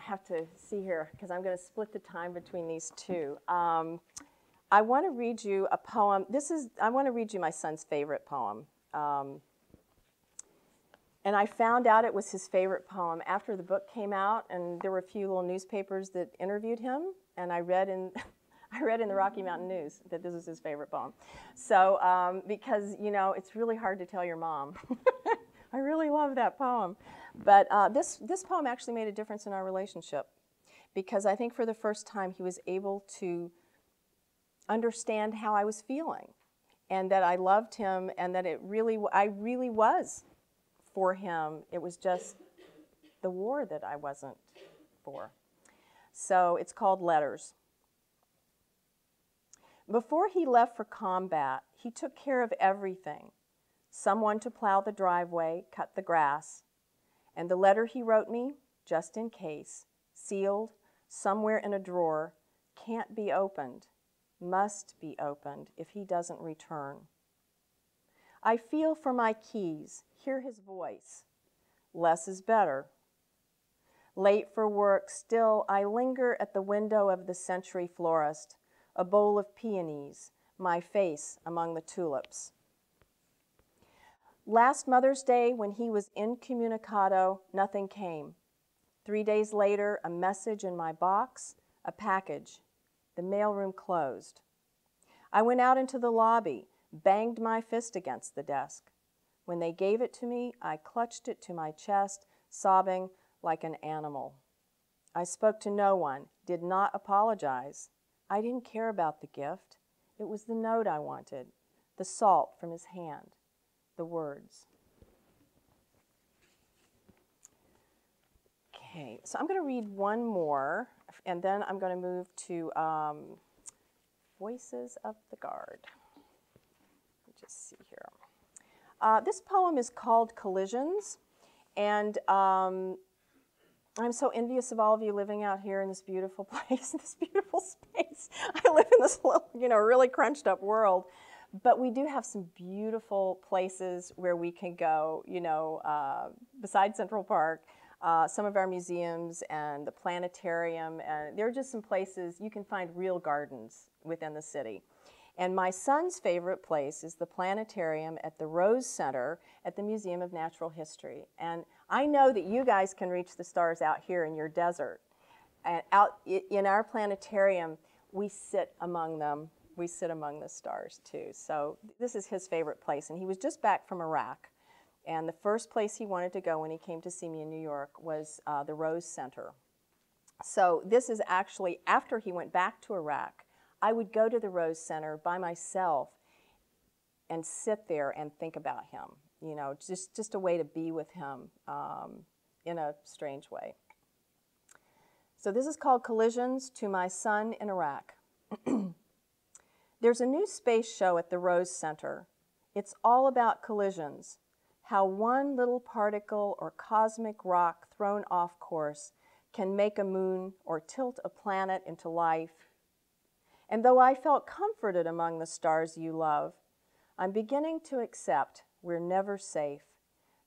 have to see here because I'm going to split the time between these two. I want to read you a poem. I want to read you my son's favorite poem. And I found out it was his favorite poem after the book came out, and there were a few little newspapers that interviewed him, and I read in the Rocky Mountain News that this was his favorite poem. So, because, you know, it's really hard to tell your mom. I really love that poem. But this poem actually made a difference in our relationship, because I think for the first time he was able to understand how I was feeling, and that I loved him, and that I really was for him. It was just the war that I wasn't for. So it's called Letters. Before he left for combat, he took care of everything. Someone to plow the driveway, cut the grass. And the letter he wrote me, just in case, sealed, somewhere in a drawer, can't be opened, must be opened if he doesn't return. I feel for my keys, hear his voice. Less is better. Late for work, still I linger at the window of the Century Florist, a bowl of peonies, my face among the tulips. Last Mother's Day, when he was incommunicado, nothing came. 3 days later, a message in my box, a package. The mailroom closed. I went out into the lobby, banged my fist against the desk. When they gave it to me, I clutched it to my chest, sobbing like an animal. I spoke to no one, did not apologize. I didn't care about the gift. It was the note I wanted, the salt from his hand, the words. Okay, so I'm going to read one more, and then I'm going to move to Voices of the Guard. Let me just see here. This poem is called Collisions, and I'm so envious of all of you living out here in this beautiful place, this beautiful space. I live in this little, really crunched up world, but we do have some beautiful places where we can go, besides Central Park, some of our museums and the planetarium, and there are just some places you can find real gardens within the city. And my son's favorite place is the planetarium at the Rose Center at the Museum of Natural History. And I know that you guys can reach the stars out here in your desert. And out in our planetarium, we sit among them. We sit among the stars too. So this is his favorite place. And he was just back from Iraq. And the first place he wanted to go when he came to see me in New York was the Rose Center. So this is actually after he went back to Iraq. I would go to the Rose Center by myself and sit there and think about him, just a way to be with him in a strange way. So this is called Collisions to My Son in Iraq. There's a new space show at the Rose Center. It's all about collisions, how one little particle or cosmic rock thrown off course can make a moon or tilt a planet into life. And though I felt comforted among the stars you love, I'm beginning to accept we're never safe.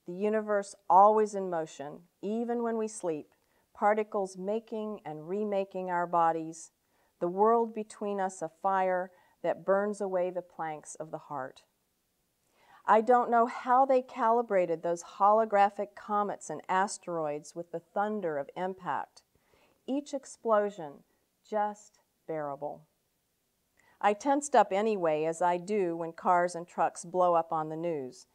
The universe always in motion, even when we sleep, particles making and remaking our bodies, the world between us a fire that burns away the planks of the heart. I don't know how they calibrated those holographic comets and asteroids with the thunder of impact. Each explosion just bearable. I tensed up anyway, as I do when cars and trucks blow up on the news.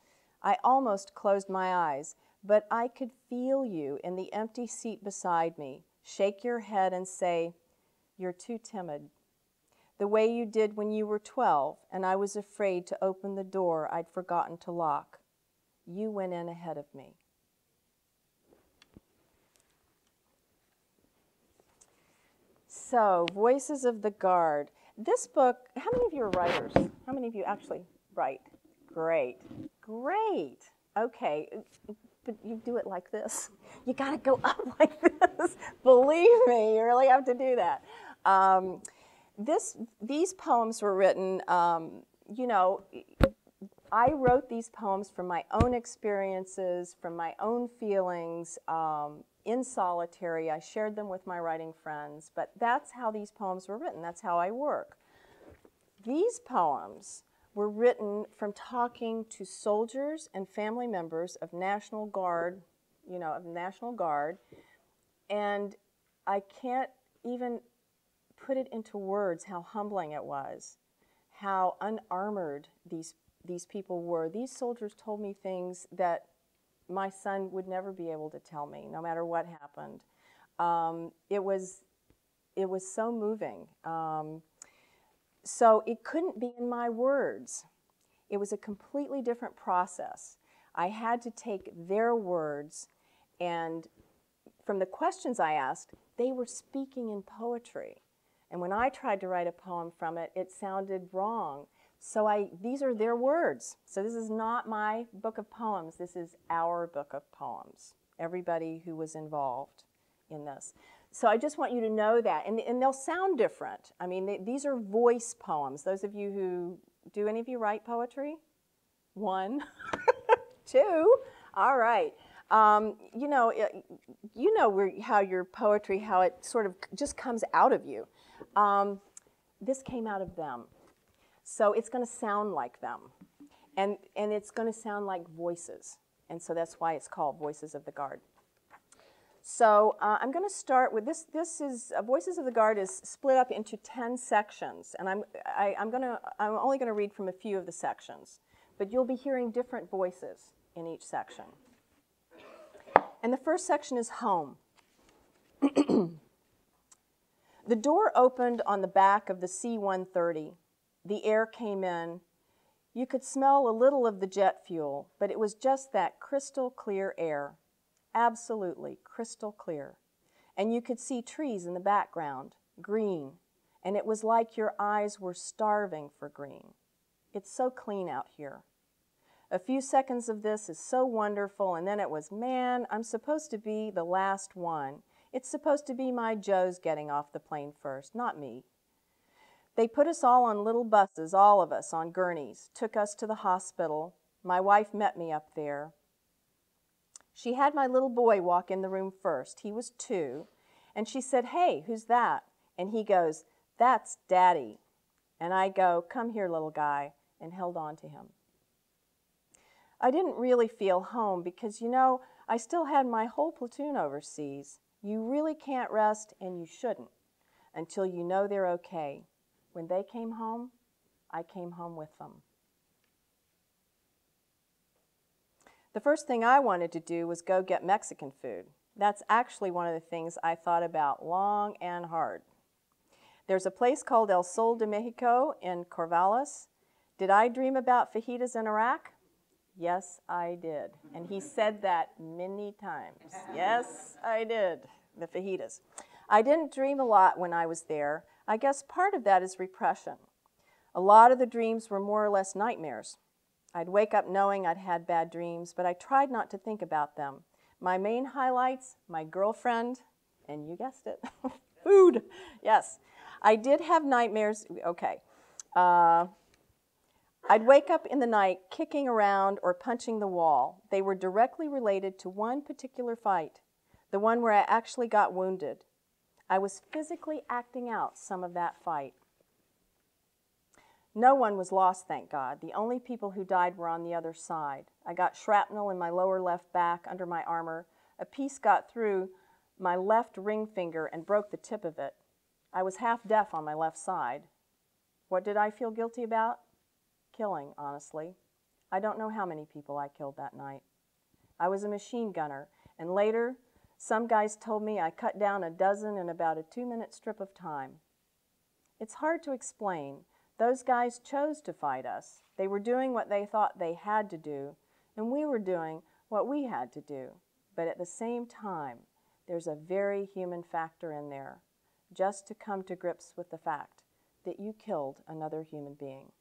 I almost closed my eyes, but I could feel you in the empty seat beside me, shake your head and say, "You're too timid." The way you did when you were 12, and I was afraid to open the door I'd forgotten to lock. You went in ahead of me. So, Voices of the Guard. This book, how many of you are writers? How many of you actually write? Great, great. Okay, but you do it like this. You gotta go up like this. Believe me, you really have to do that. These poems were written, I wrote these poems from my own experiences, from my own feelings. in solitary. I shared them with my writing friends, but that's how these poems were written. That's how I work. These poems were written from talking to soldiers and family members of National Guard, and I can't even put it into words how humbling it was, how unarmored these people were. These soldiers told me things that my son would never be able to tell me, no matter what happened. It was so moving. So it couldn't be in my words. It was a completely different process. I had to take their words, and from the questions I asked, they were speaking in poetry. And when I tried to write a poem from it, it sounded wrong. So these are their words. So this is not my book of poems. This is our book of poems, everybody who was involved in this. So I just want you to know that. And they'll sound different. I mean, these are voice poems. Those of you who, do any of you write poetry? One, two, all right. You know how your poetry, how it sort of just comes out of you. This came out of them. So it's going to sound like them. And it's going to sound like voices. And so that's why it's called Voices of the Guard. So I'm going to start with this. This is Voices of the Guard is split up into 10 sections, and I'm only going to read from a few of the sections, but you'll be hearing different voices in each section. And the first section is home. The door opened on the back of the C-130. The air came in. You could smell a little of the jet fuel, but it was just that crystal clear air. Absolutely crystal clear. And you could see trees in the background, green, and it was like your eyes were starving for green. It's so clean out here. A few seconds of this is so wonderful, and then it was, man, I'm supposed to be the last one. It's supposed to be my Joe's getting off the plane first, not me. They put us all on little buses, all of us, on gurneys, took us to the hospital. My wife met me up there. She had my little boy walk in the room first. He was 2. And she said, "Hey, who's that?" And he goes, "That's Daddy." And I go, "Come here, little guy," and held on to him. I didn't really feel home because, you know, I still had my whole platoon overseas. You really can't rest, and you shouldn't, until you know they're okay. When they came home, I came home with them. The first thing I wanted to do was go get Mexican food. That's actually one of the things I thought about long and hard. There's a place called El Sol de Mexico in Corvallis. Did I dream about fajitas in Iraq? Yes, I did. And he said that many times. Yes, I did, the fajitas. I didn't dream a lot when I was there. I guess part of that is repression. A lot of the dreams were more or less nightmares. I'd wake up knowing I'd had bad dreams, but I tried not to think about them. My main highlights, my girlfriend, and you guessed it, food. Yes, I did have nightmares. Okay. I'd wake up in the night kicking around or punching the wall. They were directly related to one particular fight, the one where I actually got wounded. I was physically acting out some of that fight. No one was lost, thank God. The only people who died were on the other side. I got shrapnel in my lower left back under my armor. A piece got through my left ring finger and broke the tip of it. I was half deaf on my left side. What did I feel guilty about? Killing, honestly. I don't know how many people I killed that night. I was a machine gunner, and later, some guys told me I cut down a dozen in about a 2-minute strip of time. It's hard to explain. Those guys chose to fight us. They were doing what they thought they had to do, and we were doing what we had to do. But at the same time, there's a very human factor in there, just to come to grips with the fact that you killed another human being.